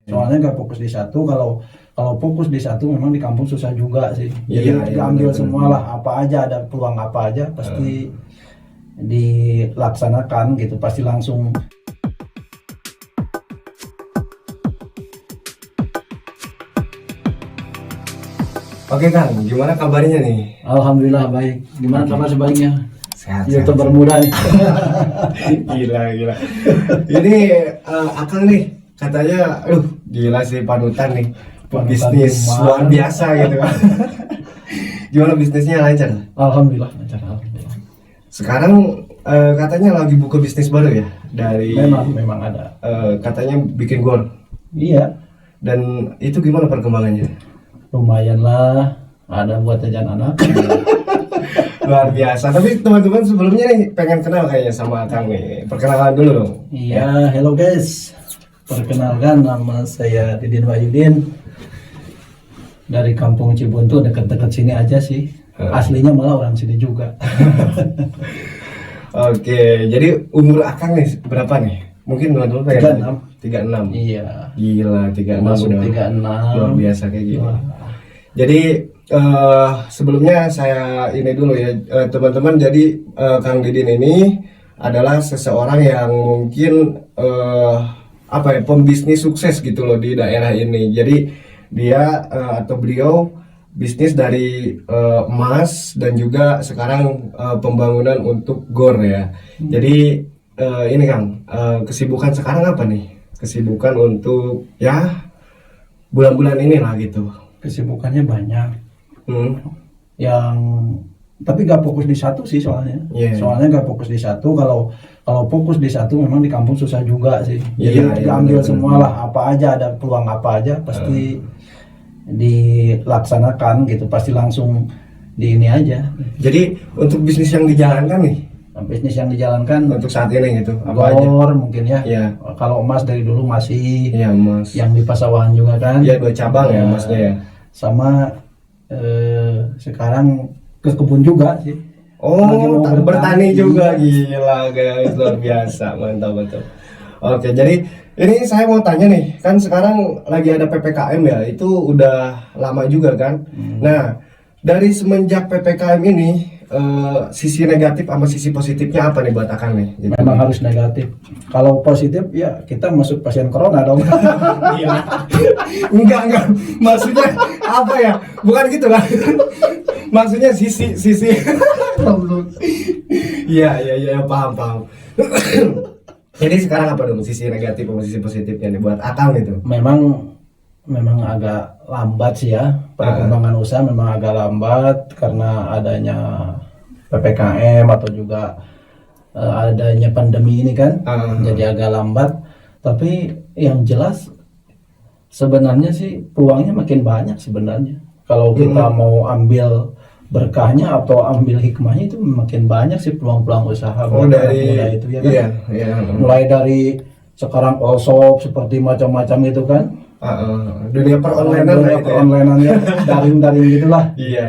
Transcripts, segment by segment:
Soalnya nggak fokus di satu. Kalau fokus di satu memang di kampung susah juga sih. Jadi Iya, diambil benar, semua benar. lah, apa aja ada peluang apa aja pasti dilaksanakan gitu, pasti langsung. Oke Kang, gimana kabarnya nih? Alhamdulillah baik. Gimana kabar sebaiknya? Sehat. YouTuber muda nih. Gila. Ini Akang nih katanya, gila sih panutan nih. Panutan Bisnis gimana? luar biasa gitu kan. Gimana bisnisnya lancar? Alhamdulillah lancar, alhamdulillah. Sekarang katanya lagi buka bisnis baru ya dari. Memang ada. Katanya bikin gor. Iya, Dan itu gimana perkembangannya? lumayan lah. Ada buat jajan anak. Luar biasa. Tapi teman-teman sebelumnya nih pengen kenal kayaknya sama Akang nih. Perkenalan dulu dong. Iya, hello guys. Perkenalkan, nama saya Didin Wahyudin. Dari kampung Cibuntu, dekat-dekat sini aja sih. Aslinya malah orang sini juga. Oke, jadi umur Akang nih berapa nih? Mungkin dulu pengen 36. Iya. Gila, 36 Masuk udah 36. luar biasa kayak gini. Wah. Jadi sebelumnya saya ini dulu ya, teman-teman. Jadi Kang Didin ini adalah seseorang yang mungkin pembisnis sukses gitu loh di daerah ini. Jadi dia atau beliau bisnis dari emas dan juga sekarang pembangunan untuk gor ya. Jadi ini Kang, kesibukan sekarang apa nih? Kesibukan untuk ya bulan-bulan inilah gitu. Kesibukannya banyak. Hmm. Tapi gak fokus di satu sih soalnya. Yeah. Soalnya gak fokus di satu. Kalau fokus di satu memang di kampung susah juga sih. Jadi Iya, diambil benar, semua benar. lah, apa aja ada peluang apa aja pasti dilaksanakan gitu. Pasti langsung di ini aja. Jadi untuk bisnis yang dijalankan nih Bisnis yang dijalankan untuk saat ini gitu apa aja? gor mungkin ya. Iya. Kalau emas dari dulu masih Iya Mas. yang di Pasawahan juga kan. Iya 2 cabang ya Masnya ya. Sama sekarang ke kebun juga sih. Lagi Oh, mau bertani bertani. juga, gila guys, luar biasa, mantap. Oke, jadi ini saya mau tanya nih, kan sekarang lagi ada PPKM ya, itu udah lama juga kan. Nah, dari semenjak PPKM ini, sisi negatif sama sisi positifnya apa nih buat Akang nih? Gitu. Memang harus negatif. Kalau positif ya kita masuk pasien corona dong. Gila. Enggak, maksudnya apa ya? Bukan gitu kan? Maksudnya sisi. Iya, paham. Jadi sekarang apa dong sisi negatif sama sisi positifnya nih buat Akang gitu? Memang agak lambat sih ya perkembangan usaha, memang agak lambat karena adanya PPKM atau juga adanya pandemi ini kan. Jadi agak lambat. Tapi yang jelas sebenarnya sih peluangnya makin banyak sebenarnya. Kalau kita mau ambil berkahnya atau ambil hikmahnya itu makin banyak sih peluang-peluang usaha buat anak muda itu ya kan. Iya. Mulai dari sekarang all shop seperti macam-macam itu kan. Dunia peronlinean Dunia gitu ya. peronlinean ya, daring-daring gitulah. Iya,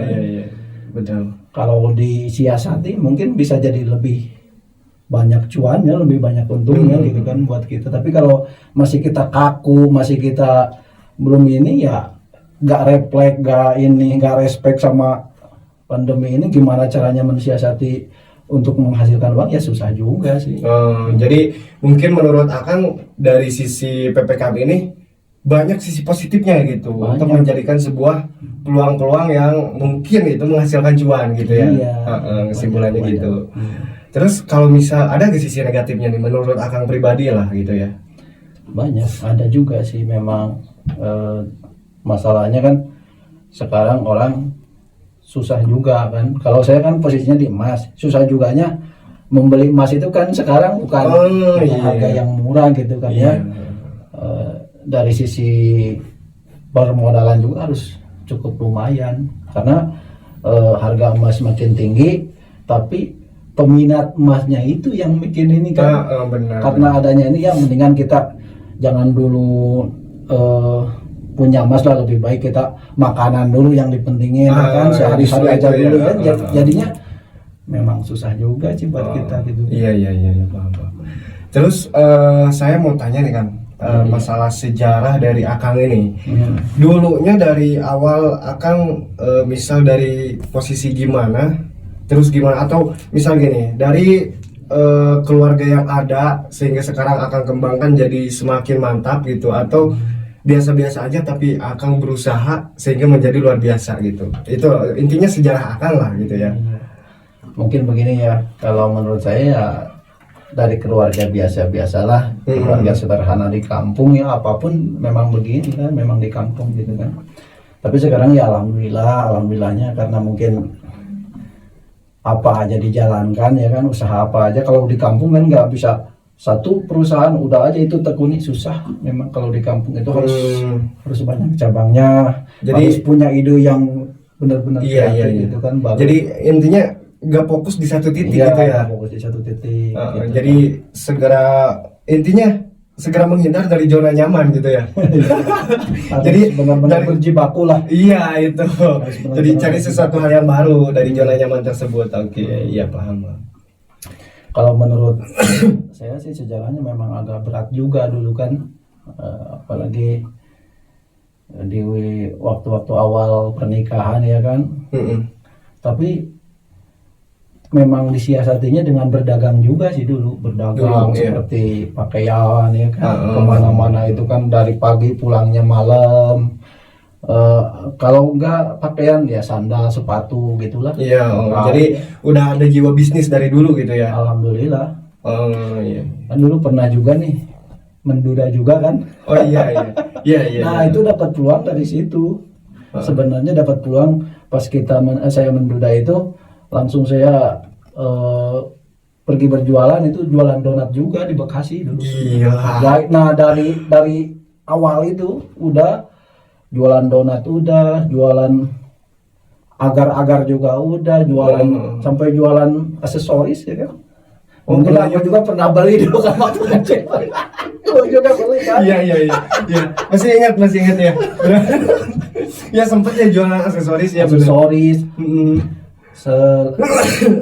betul. Kalau disiasati mungkin bisa jadi lebih banyak cuannya, lebih banyak untungnya gitu kan buat kita. Tapi kalau masih kita kaku, masih kita belum ini ya nggak refleks, nggak respect sama pandemi ini, gimana caranya mensiasati untuk menghasilkan uang ya susah juga sih. Jadi mungkin menurut Akang dari sisi PPKM ini banyak sisi positifnya gitu untuk menjadikan sebuah peluang-peluang yang mungkin itu menghasilkan cuan gitu ya. Iya, kesimpulannya banyak. gitu. Terus kalau misal ada ke sisi negatifnya nih menurut Akang pribadi lah gitu ya. Banyak, ada juga sih memang. Masalahnya kan sekarang orang susah juga kan. Kalau saya kan posisinya di emas, susah juganya membeli emas itu kan sekarang bukan harga yang murah gitu kan ya. Dari sisi permodalan juga harus cukup lumayan karena harga emas makin tinggi, tapi peminat emasnya itu yang bikin ini kan. Benar. Karena adanya ini ya mendingan kita jangan dulu punya emas lah, lebih baik kita makanan dulu yang dipentingin kan, sehari-hari aja dulu kan. Jadinya memang susah juga sih buat kita gitu. Iya, paham. Terus saya mau tanya nih kan, masalah sejarah dari Akang ini. Dulunya dari awal Akang misal dari posisi gimana, terus gimana, atau misal gini dari keluarga yang ada sehingga sekarang Akang kembangkan jadi semakin mantap gitu, atau biasa-biasa aja tapi Akang berusaha sehingga menjadi luar biasa gitu. Itu intinya sejarah Akang lah gitu ya. Mungkin begini ya, kalau menurut saya ya dari keluarga biasa-biasalah, keluarga sederhana di kampung ya, apapun memang begini kan, memang di kampung gitu kan. Tapi sekarang ya alhamdulillahnya karena mungkin apa aja dijalankan ya kan, usaha apa aja. Kalau di kampung kan nggak bisa satu perusahaan udah aja itu tekuni, susah. Memang kalau di kampung itu harus banyak cabangnya, Jadi harus punya ide yang benar-benar kreatif gitu kan. Jadi intinya nggak fokus di satu titik gitu ya. Fokus di satu titik. Gitu. Jadi intinya segera menghindar dari zona nyaman gitu ya. Jadi benar-benar berjibaku lah. Iya itu. Jadi cari sesuatu hal yang baru dari zona nyaman tersebut. Oke, iya paham. Kalau menurut saya sih sejarahnya memang agak berat juga dulu kan, apalagi di waktu-waktu awal pernikahan ya kan. Tapi memang disiasatinya dengan berdagang juga sih dulu, berdagang seperti pakaian ya kan, kemana-mana itu kan dari pagi pulangnya malam. Kalau enggak pakaian ya sandal, sepatu gitulah. Iya, jadi udah ada jiwa bisnis dari dulu gitu ya. Alhamdulillah. Iya. Kan dulu pernah juga nih menduda juga kan. Oh iya. Nah itu dapat peluang dari situ. Sebenarnya dapat peluang pas saya menduda itu, langsung saya pergi berjualan, itu jualan donat juga di Bekasi dulu. Gila. Nah dari awal itu udah jualan donat, udah jualan agar-agar juga udah jualan, sampai jualan aksesoris ya kan. Mungkin aku juga pernah beli dulu kan waktu kecil. Aku juga beli kan. Iya. Masih ingat ya. Ya sempet ya jualan aksesoris ya. Aksesoris.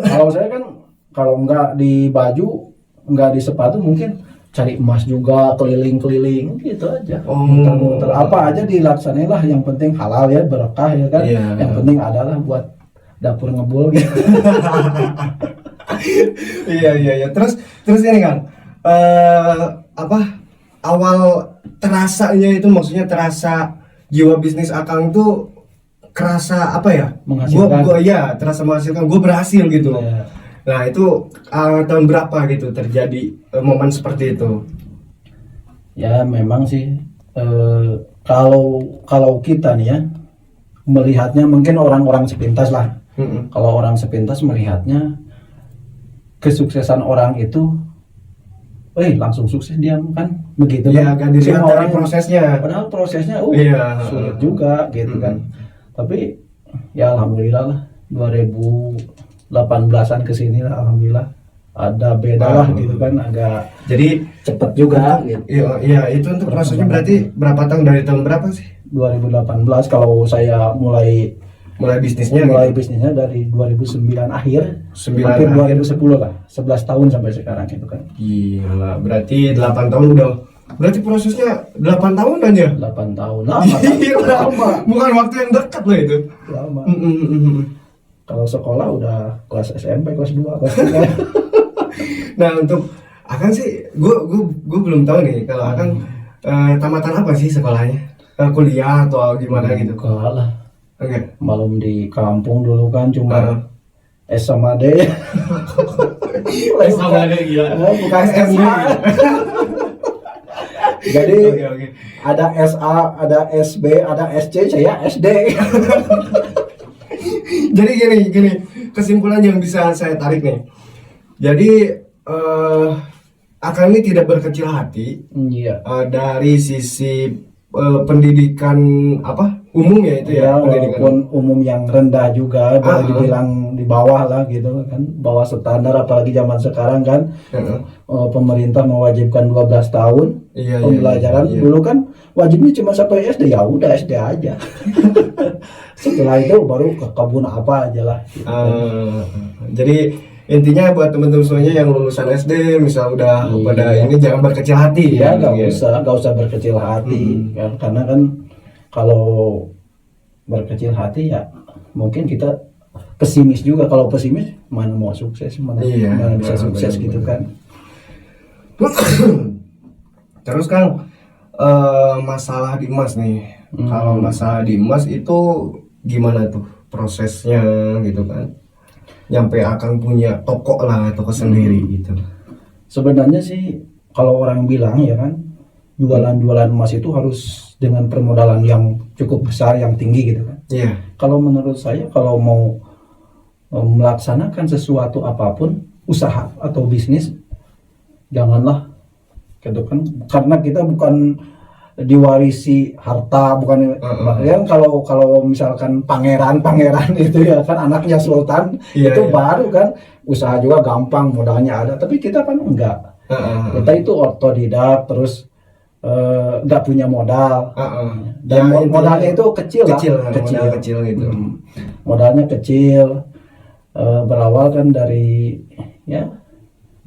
Kalau saya kan kalau nggak di baju, nggak di sepatu, mungkin cari emas juga, keliling-keliling gitu aja. Muter-muter apa aja dilaksanain lah, yang penting halal ya, berkah ya kan. Yang penting adalah buat dapur ngebul gitu. Iya. Terus ini kan awal terasanya itu, maksudnya terasa jiwa bisnis Akang tuh kerasa apa ya? Menghasilkan. Terasa menghasilkan. Gue berhasil gitu. Nah itu tahun berapa gitu terjadi momen seperti itu? Ya memang sih kalau kita nih ya melihatnya, mungkin orang-orang sepintas lah. Kalau orang sepintas melihatnya kesuksesan orang itu, langsung sukses dia kan, begitu ya, kan? Semua orang prosesnya. Padahal prosesnya sulit juga gitu kan. Tapi ya alhamdulillah lah, 2018an kesini lah alhamdulillah ada beda lah gitu kan, agak jadi cepet juga gitu. Iya, itu untuk prosesnya berarti berapa tahun, dari tahun berapa sih? 2018 kalau saya mulai bisnisnya dari 2009 akhir, hampir 2010 lah, 11 tahun sampai sekarang gitu kan. Gila, berarti 8 tahun udah. Berarti prosesnya 8 tahun kan ya? 8 tahun, lama. Bukan waktu yang dekat loh itu. Lama. Kalau sekolah udah kelas SMP, kelas 2, kelas 3. Nah untuk Akang sih, gue belum tahu nih kalau Akang tamatan apa sih sekolahnya? Kuliah atau gimana gitu? Enggak lah. Oke. Malam di kampung dulu kan cuma S sama D. S sama D gila. Bukan SMA. Jadi ada SA, ada SB, ada SC, saya SD. Jadi gini, kesimpulan yang bisa saya tarik nih. Jadi Akang ini tidak berkecil hati. Dari sisi pendidikan umum ya itu ya, walaupun umum yang rendah juga, boleh dibilang di bawah lah gitu kan, bawah standar, apalagi zaman sekarang kan. Pemerintah mewajibkan 12 tahun pembelajaran. Dulu kan wajibnya cuma sampai SD, ya udah SD aja. Setelah itu baru ke kebun apa aja lah gitu. Jadi intinya buat teman-teman semuanya yang lulusan SD misal udah Iya. pada ini jangan berkecil hati Ya ya. nggak usah berkecil hati ya, karena kan kalau berkecil hati ya mungkin kita pesimis juga. Kalau pesimis mana mau sukses, mana Iya, mana bisa nah, sukses benar, gitu benar. kan. Terus Kang, masalah di emas nih. Kalau masalah di emas itu gimana tuh prosesnya gitu kan? Nyampe akan punya toko lah, toko sendiri gitu. Sebenarnya sih kalau orang bilang ya kan, jualan emas itu harus dengan permodalan yang cukup besar, yang tinggi gitu kan. Iya. Kalau menurut saya, kalau mau melaksanakan sesuatu apapun, usaha atau bisnis, janganlah gitu kan, karena kita bukan diwarisi harta, bukan ya kalau misalkan pangeran itu ya kan anaknya sultan. Iya, Itu iya. baru kan usaha juga gampang, modalnya ada, tapi kita kan enggak. Kita itu otodidak, terus nggak punya modal, dan Ya, intinya modalnya itu kecil lah, modal kecil gitu. Modalnya kecil. Berawal kan dari ya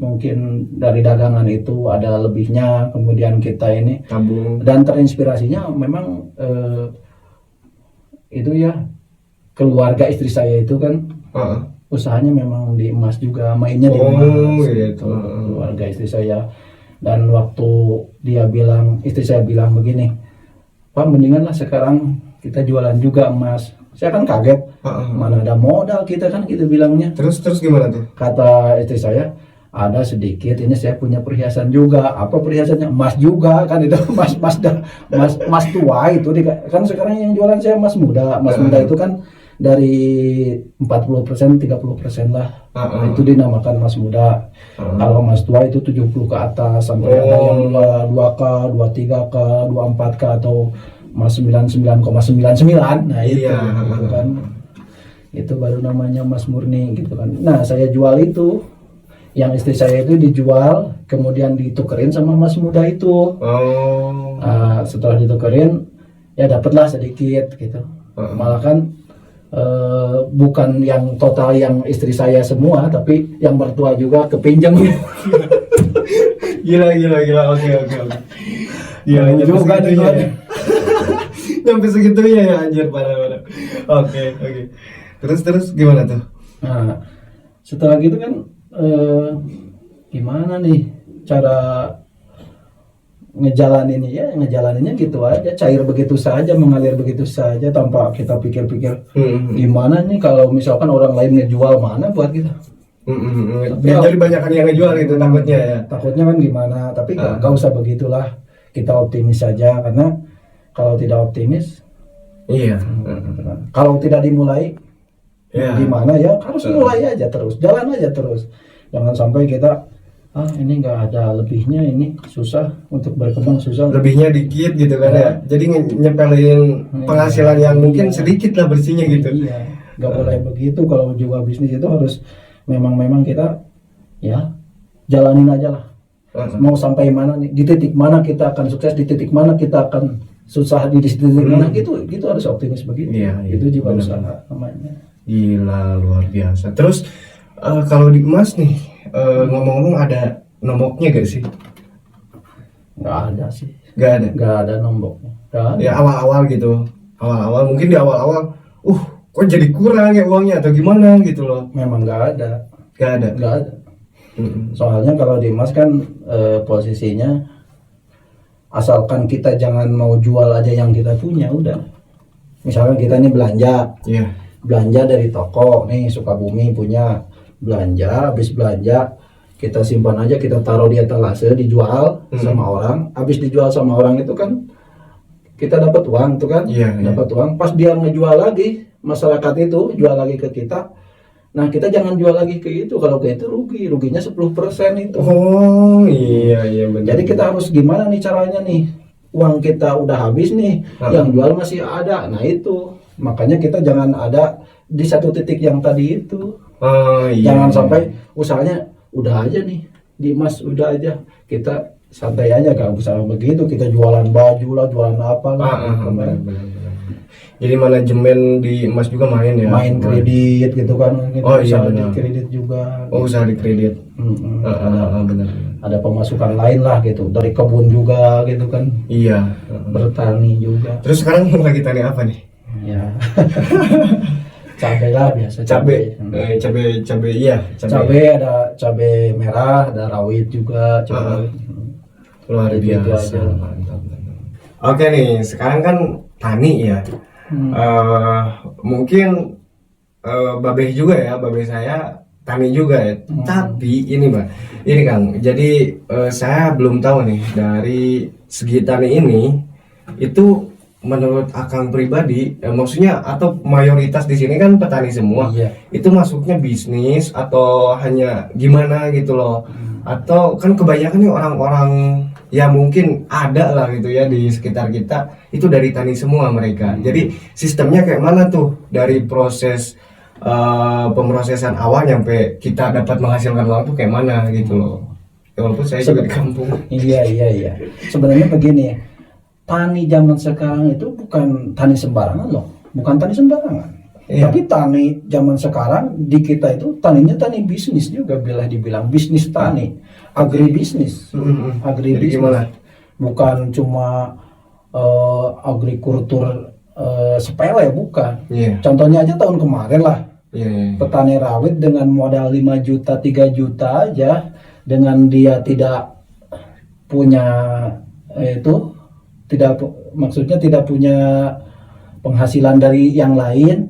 mungkin dari dagangan itu ada lebihnya, kemudian kita ini Tabung. dan terinspirasinya memang itu ya keluarga istri saya itu kan usahanya memang di emas juga, mainnya di emas gitu. keluarga istri saya. Dan waktu istri saya bilang begini, Pak mendingan lah sekarang kita jualan juga emas. Saya kan kaget, mana ada modal kita kan, gitu bilangnya. Terus gimana tuh? Kata istri saya, ada sedikit, ini saya punya perhiasan juga. Apa perhiasannya? Emas juga kan, itu emas tua itu kan. Sekarang yang jualan saya emas muda. Emas muda itu kan dari 40%, 30% lah. Itu dinamakan emas muda. Kalau emas tua itu 70 ke atas, sampai ada yang 2K, 23K, 24K, atau emas 99,99. Nah itu, gitu kan. Itu baru namanya emas murni gitu kan. Nah saya jual itu, yang istri saya itu dijual, kemudian ditukerin sama emas muda itu. Setelah ditukerin ya dapatlah sedikit gitu. Malah kan bukan yang total yang istri saya semua, tapi yang mertua juga kepinjam. Gila. Oke. Gila juga segitunya ya. Sampai segitunya ya, anjir, parah. Oke. Terus gimana tuh? Nah, setelah gitu kan gimana nih cara ngejalaninnya gitu aja, cair begitu saja, mengalir begitu saja tanpa kita pikir-pikir gimana nih kalau misalkan orang lain ngejual, mana buat kita. Jadi banyak yang ngejual gitu takutnya ya. Takutnya kan gimana, tapi gak usah begitulah, kita optimis saja, karena kalau tidak optimis, Iya. kalau tidak dimulai, Ya. gimana ya, harus mulai aja terus, jalan aja terus. Jangan sampai kita ini nggak ada lebihnya, ini susah untuk berkembang, susah. Lebihnya dikit gitu kan ya. Jadi nyepelin penghasilan yang mungkin sedikit lah bersihnya gitu. Iya, nggak boleh begitu. Kalau juga bisnis itu harus memang kita ya jalanin aja lah. Mau sampai mana nih, di titik mana kita akan sukses, di titik mana kita akan susah, di titik mana gitu harus optimis begitu. Iya, itu juga benar. usaha namanya. Gila, luar biasa. Terus kalau di emas nih, ngomong-ngomong ada nomoknya gak sih? Nggak ada sih, Gak ada. nggak ada nomboknya. Nggak ada. Ya awal-awal gitu. Awal-awal mungkin di awal-awal, kok jadi kurang ya uangnya atau gimana gitu loh. Memang nggak ada. Gak ada. Nggak ada. Soalnya kalau di emas kan posisinya, asalkan kita jangan mau jual aja yang kita punya, udah. Misalkan kita ini Iya. belanja dari toko nih, Sukabumi punya, habis belanja kita simpan aja, kita taruh di etalase, dijual sama orang. Habis dijual sama orang itu kan kita dapat uang tuh kan. Iya. Dapat uang, pas dia ngejual lagi, masyarakat itu jual lagi ke kita. Nah kita jangan jual lagi ke itu, kalau ke itu ruginya 10% itu. Oh iya benar. Jadi kita harus gimana nih caranya nih, uang kita udah habis nih, yang jual masih ada. Nah itu makanya kita jangan ada di satu titik yang tadi itu. Jangan sampai usahanya udah aja nih di emas, udah aja kita santai aja, gak usah begitu, kita jualan baju lah, jualan apa lah. Benar. Jadi manajemen di emas juga main ya. Main kredit gitu kan, gitu, Oh, iya, usaha di benar. kredit juga. Oh, usaha di kredit. Benar. Ada pemasukan lain lah gitu, dari kebun juga gitu kan, Iya. bertani juga. Terus sekarang lagi tani apa nih? Ya. Cabai lah biasa. Cabe. Iya, cabe. Cabai ada cabai merah, ada rawit juga, cabai rawit. Luar Itu biasa. aja. Mantap. Oke nih, sekarang kan tani ya. Mungkin babeh juga ya, babeh saya tani juga ya. Tapi ini Mbak, ini Kang. Jadi saya belum tahu nih dari segi tani ini itu menurut Akang pribadi, maksudnya atau mayoritas di sini kan petani semua. Iya. Itu masuknya bisnis atau hanya gimana gitu loh? Atau kan kebanyakan nih orang-orang ya mungkin ada lah gitu ya di sekitar kita itu dari tani semua mereka. Jadi sistemnya kayak mana tuh dari proses pemrosesan awal sampai kita dapat menghasilkan uang tuh kayak mana gitu loh. Ya, walaupun saya juga di kampung. Iya. Sebenarnya begini, tani zaman sekarang itu bukan tani sembarangan loh, bukan tani sembarangan. Iya. Tapi tani zaman sekarang di kita itu taninya tani bisnis juga, bila dibilang bisnis tani, agribisnis, Jadi agribisnis. gimana? Bukan cuma agrikultur sepele, bukan. Iya. Contohnya aja tahun kemarin lah, Iya. petani rawit dengan modal 5 juta, 3 juta aja, dengan dia tidak punya maksudnya tidak punya penghasilan dari yang lain,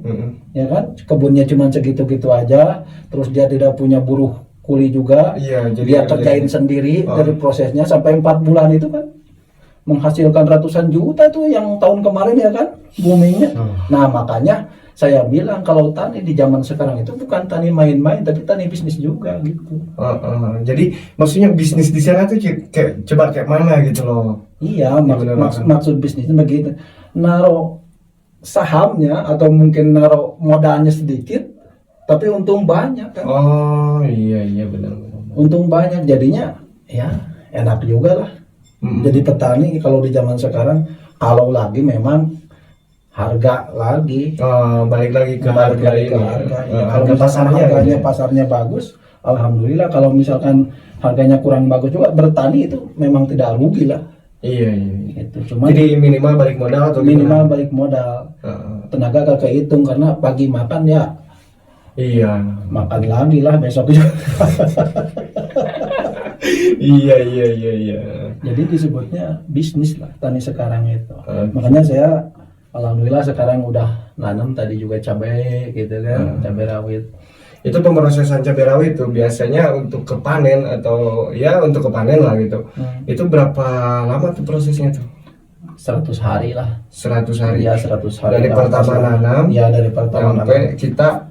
ya kan, kebunnya cuma segitu-gitu aja, terus dia tidak punya buruh kuli juga, Iya, jadi dia kerjain sendiri dari prosesnya sampai 4 bulan itu kan menghasilkan ratusan juta tuh yang tahun kemarin ya kan, boomingnya. Nah makanya saya bilang kalau tani di zaman sekarang itu bukan tani main-main, tapi tani bisnis juga gitu. Jadi maksudnya bisnis di sana tuh coba kayak mana gitu loh? Iya, bener, maksud bisnisnya begitu. Naruh sahamnya atau mungkin naruh modalnya sedikit, tapi untung banyak kan. Oh iya benar. Untung banyak, jadinya ya enak juga lah. Jadi petani kalau di zaman sekarang, kalau lagi memang harga lagi, balik lagi ke balik harga lagi ke ini. harga. Ya, Harga kalau misalkan pasarnya harganya gitu ya. pasarnya bagus, alhamdulillah. Kalau misalkan harganya kurang bagus juga, bertani itu memang tidak rugi lah. Iya. Gitu. Cuma Jadi minimal balik modal atau minimal gimana? balik modal. Tenaga gak kehitung karena pagi makan ya Iya. makan lagi lah besok juga. Iya. Jadi disebutnya bisnis lah tani sekarang itu. Makanya saya alhamdulillah sekarang udah nanam tadi juga cabai gitu kan, cabai rawit. Itu pemrosesan cabai rawit itu biasanya untuk kepanen atau ya untuk kepanen lah gitu. Itu berapa lama tuh prosesnya tuh? 100 hari lah. 100 hari. Iya 100 hari. Dari pertama nanam. Iya dari pertama sampai kita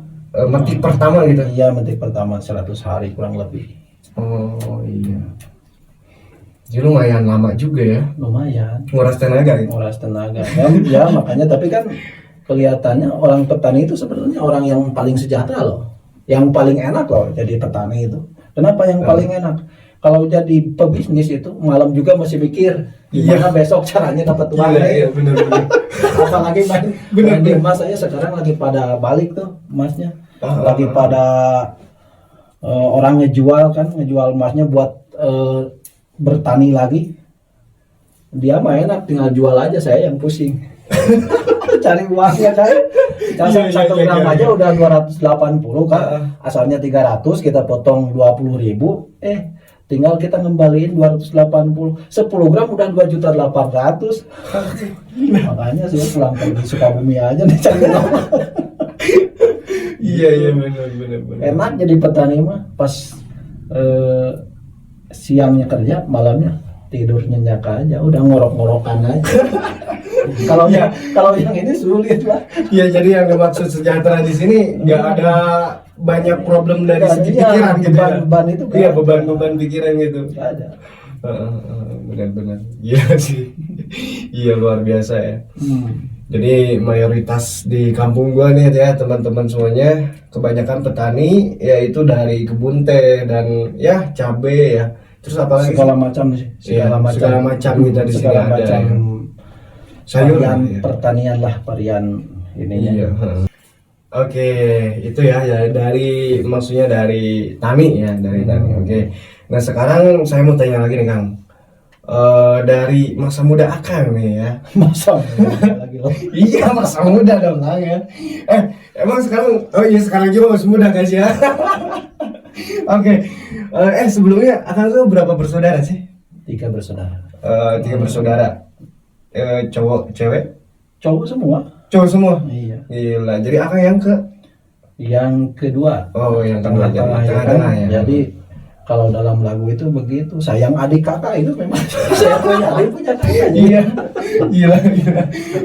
metik pertama gitu. Iya metik pertama 100 hari kurang lebih. Oh iya. Jadi lumayan lama juga ya. Lumayan. Nguras tenaga gitu. Nguras tenaga. Ya makanya tapi kan kelihatannya orang petani itu sebenarnya orang yang paling sejahtera loh. Yang paling enak loh jadi petani itu. Kenapa yang paling enak? Kalau jadi pebisnis itu malam juga masih mikir gimana besok caranya dapat uang. Iya benar. Apalagi main di emas saya sekarang lagi pada balik tuh emasnya. Lagi pada orang ngejual emasnya buat bertani lagi. Dia mah enak tinggal jual aja, saya yang pusing. Cari uangnya kan. Satu gram aja udah 280 kan. Asalnya 300 kita potong 20.000, tinggal kita ngembaliin 280. 10 gram udah 2.800.000. Makanya saya pulang pergi Sukabumi aja nih cari uang. Iya benar. Enak jadi petani mah pas siangnya kerja, malamnya tidur nyenyak aja, udah ngorok-ngorokan aja. Kalau yang ini sulit lah. Iya, jadi yang dimaksud sejahtera di sini nggak ada banyak problem dari segi pikiran gitu ya. Beban itu kan. Iya, beban pikiran gitu. Nggak ada. Benar. Iya sih. Iya luar biasa ya. Jadi mayoritas di kampung gua nih ya teman-teman semuanya kebanyakan petani yaitu dari kebun teh dan ya cabe ya. Terus apa lagi? Segala macam sih. Segala macam kita di sini ada. Sayur. varian Iya. pertanian lah, varian ininya. Iya. Oke, itu ya, dari maksudnya dari Tani ya, dari Tani. Oke. Nah, sekarang saya mau tanya lagi nih, Kang. Dari masa muda Akang nih ya. Masa lagi loh. Iya, masa muda dong, Kang ya. Emang sekarang, oh iya sekarang juga masih muda guys ya. Oke. Sebelumnya Akang tuh berapa bersaudara sih? 3 bersaudara. 3 bersaudara. Cowok, cewek? Cowok semua. Cowok semua. Iya. Gila. Jadi Akang Yang kedua. Oh, yang kedua. Tengah-tengah ya kan. Tengah-tengah ya. Jadi kalau dalam lagu itu begitu, sayang adik kakak itu memang saya punya adik punya kakak. Iya, gila.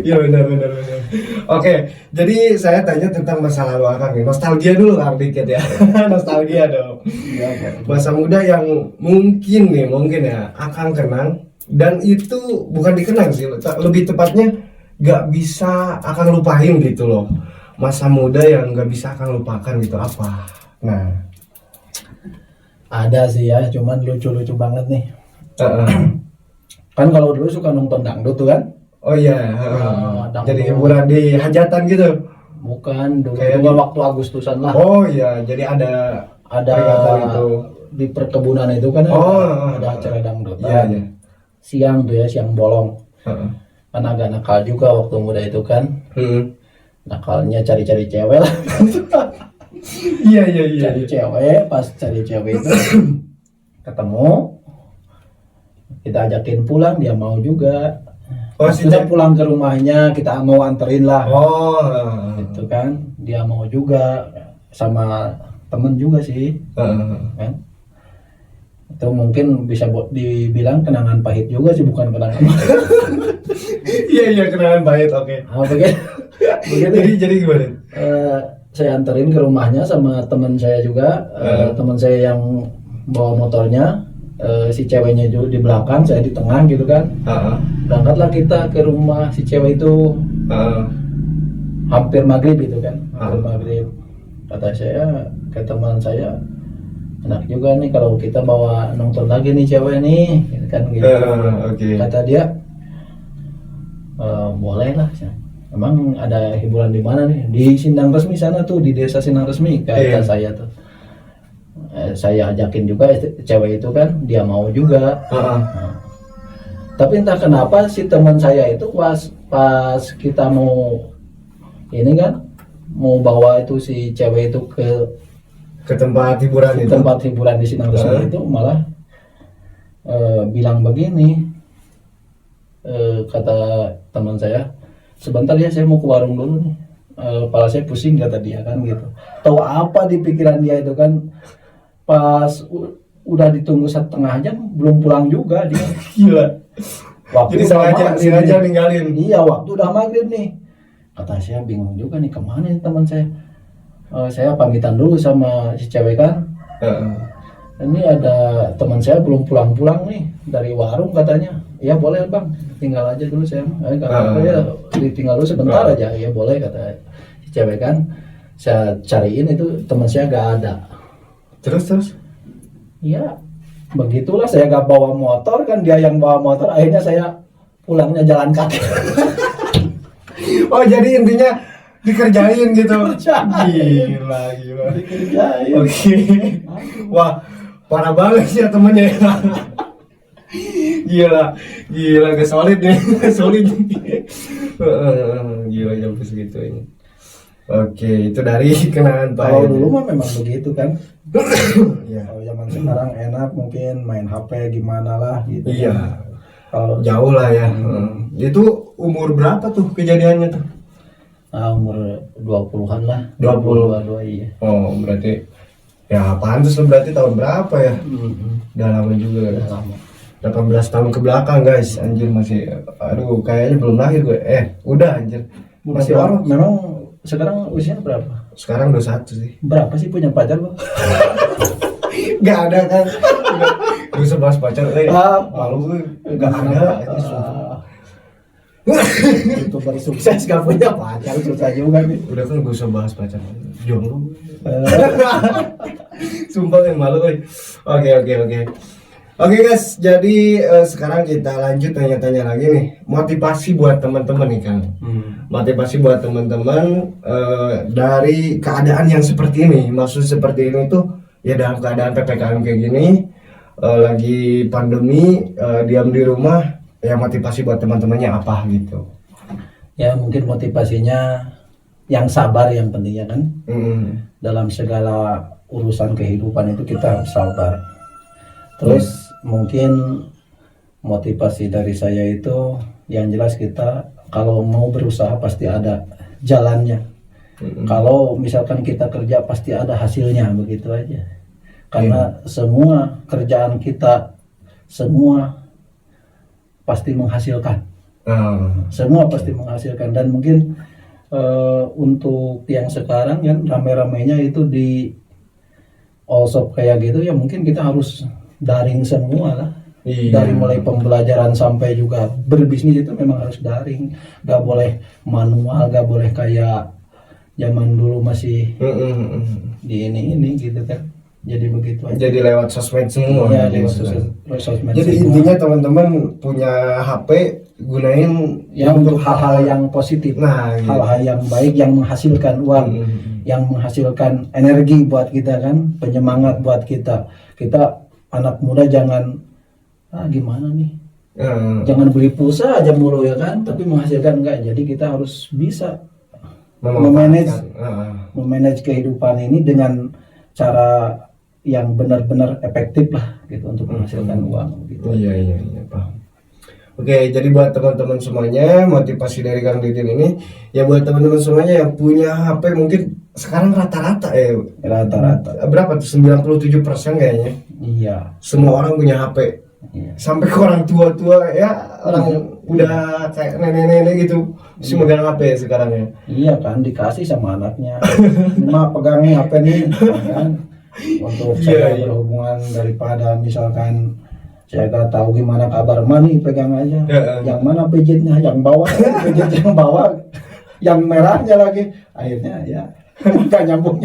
Iya, benar. Oke, jadi saya tanya tentang masa lalu Akang nih. Nostalgia dulu Kang dikit ya. Nostalgia dong. Iya. Masa muda yang mungkin ya Akang kenang, dan itu bukan dikenang sih, lebih tepatnya gak bisa Akang lupain gitu loh. Masa muda yang gak bisa Akang lupakan gitu apa? Nah, Ada sih ya, cuman lucu-lucu banget nih. heeh. Kan kalau dulu suka nonton dangdut tuh kan? Oh iya, dangdut. jadi hiburan di hajatan gitu. Bukan, dulu Kayak juga waktu Agustusan lah. Oh iya, jadi ada peringatan itu. Di perkebunan itu kan Oh, ada acara dangdut. Iya. Siang tuh ya, siang bolong. Heeh. Kan agak nakal juga waktu muda itu kan. Hmm. Nakalnya cari-cari cewek lah. Iya. Cari cewek, pas cari cewek itu ketemu, kita ajakin pulang, dia mau juga. Oh, si Kita pulang ke rumahnya, kita mau anterin lah. Oh. Itu kan, dia mau juga sama temen juga sih, Heeh. kan? Itu mungkin bisa dibilang kenangan pahit juga sih, bukan kenangan. Iya, kenangan pahit, oke. Begitu. Jadi gimana? Saya anterin ke rumahnya sama teman saya juga, teman saya yang bawa motornya, si ceweknya juga di belakang, saya di tengah gitu kan. Heeh. Berangkatlah kita ke rumah si cewek itu hampir maghrib itu kan, hampir maghrib. Kata saya ke teman saya, enak juga nih kalau kita bawa nonton lagi nih cewek nih, gitu kan gitu. Oke. Kata dia, boleh lah. Emang ada hiburan di mana nih? Di Sindang Resmi sana tuh, di desa Sindang Resmi, kata Iya. saya tuh. Saya ajakin juga cewek itu kan, dia mau juga. Heeh. Nah, tapi entah kenapa si teman saya itu pas kita mau ini kan, mau bawa itu si cewek itu Ke tempat hiburan itu. tempat hiburan di Sindang Resmi itu malah bilang begini, kata teman saya, sebentar ya saya mau ke warung dulu nih, kepala saya pusing, kata dia kan gitu. Tahu apa di pikiran dia itu kan, pas udah ditunggu 1/2 jam belum pulang juga dia. Gila. Waktu Jadi udah maghrib sengaja nih. ninggalin. Iya, waktu udah maghrib nih. Kata saya bingung juga nih, kemana nih teman saya. Saya pamitan dulu sama si cewek kan. Heeh. Ini ada teman saya belum pulang-pulang nih dari warung katanya. Ya boleh bang, tinggal aja dulu saya. Kata ya ditinggal dulu sebentar aja. Ya boleh, kata si cewek kan. Saya cariin itu teman saya gak ada. Terus? Ya begitulah, saya gak bawa motor kan, dia yang bawa motor. Akhirnya saya pulangnya jalan kaki. Oh, jadi intinya dikerjain gitu. Dikerjain. Gila. Dikerjain. Oke. Wah, parah banget sih ya temennya. Gila, gak solid nih. Solid. Gila, sampai segitu ini. Oke, itu dari kenangan Pak. Kalau dulu mah memang begitu kan. Iya. Kalau zaman sekarang enak mungkin main HP gimana lah gitu. Iya. Kalau Jauh lah ya. Itu umur berapa tuh kejadiannya tuh? umur 20-an lah. 20. 22 iya. Oh, berarti ya pantas lo, berarti tahun berapa ya? Udah lama juga. Udah lama. 18 tahun ke belakang guys, anjir masih, aduh kayaknya belum lahir gue. Udah anjir. Masih orang. Memang sekarang usia berapa? Sekarang 21 sih. Berapa sih punya pacar lo? Gak ada kan. Gue sebahas pacar, malu gue. Gak ada. YouTuber sukses gak punya pacar, susah juga nih. Udah kan gue bahas pacar. Jomblo. Sumpah yang malu gue. Oke. Oke guys, jadi sekarang kita lanjut tanya-tanya lagi nih. Motivasi buat teman-teman nih Kang. Motivasi buat teman-teman dari keadaan yang seperti ini. Maksud seperti ini tuh ya dalam keadaan PPKM kayak gini, lagi pandemi, diam di rumah, ya motivasi buat teman-temannya apa gitu. Ya mungkin motivasinya yang sabar yang pentingnya kan. Dalam segala urusan kehidupan itu kita harus sabar. Terus mungkin motivasi dari saya itu yang jelas kita kalau mau berusaha pasti ada jalannya. Kalau misalkan kita kerja pasti ada hasilnya, begitu aja. Karena semua kerjaan kita semua pasti menghasilkan. Semua pasti menghasilkan, dan mungkin untuk yang sekarang kan rame-ramenya itu di all shop kayak gitu ya, mungkin kita harus daring semua lah. Dari mulai pembelajaran sampai juga berbisnis itu memang harus daring, gak boleh manual, gak boleh kayak zaman dulu masih di ini gitu kan. Jadi begitu aja. Jadi lewat sosmed semua. Ya, lewat sosmed jadi semua. intinya teman-teman punya HP gunain Ya untuk hal-hal yang positif, Nah, gitu. hal-hal yang baik yang menghasilkan uang, yang menghasilkan energi buat kita kan, penyemangat buat kita. Kita anak muda jangan gimana nih, jangan beli pulsa aja mulu ya kan, tapi menghasilkan enggak. Jadi kita harus bisa memanage kehidupan ini dengan cara yang benar-benar efektif lah gitu untuk menghasilkan uang gitu. Iya paham. Oke, jadi buat teman-teman semuanya, motivasi dari Kang Didin ini ya buat teman-teman semuanya yang punya HP mungkin sekarang rata-rata berapa tuh, 97% kayaknya. Iya. Semua orang punya HP. Iya. Sampai ke orang tua-tua ya, orang udah kayak nenek-nenek gitu masih megang HP sekarang ya. Iya kan, dikasih sama anaknya. Cuma pegangin HP nih kan. Untuk saya berhubungan daripada misalkan saya gak tahu gimana kabar nih, pegang aja. Yang mana pijitnya, yang bawah, pijit yang bawah, yang merahnya lagi. Akhirnya ya gak nyambung.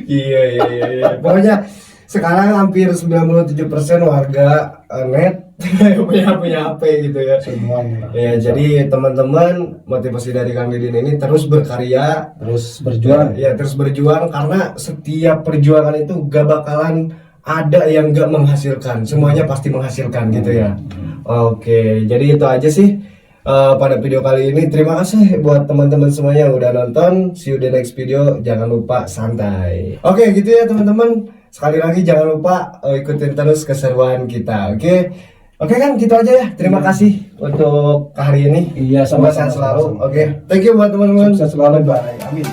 Iya. Pokoknya sekarang hampir 97% warga net punya HP gitu ya. Semuanya. Ya, jadi teman-teman, motivasi dari Kang Didin ini terus berkarya, terus berjuang. Ya, terus berjuang karena setiap perjuangan itu gak bakalan ada yang gak menghasilkan, semuanya pasti menghasilkan gitu ya. Oke, jadi itu aja sih pada video kali ini. Terima kasih buat teman-teman semuanya yang udah nonton. See you the next video. Jangan lupa santai. Oke, gitu ya teman-teman. Sekali lagi jangan lupa ikutin terus keseruan kita. Oke kan, gitu aja ya. Terima kasih untuk hari ini. Iya, semoga sehat selalu. Oke, thank you buat teman-teman. Sukses selalu, bye. Amin.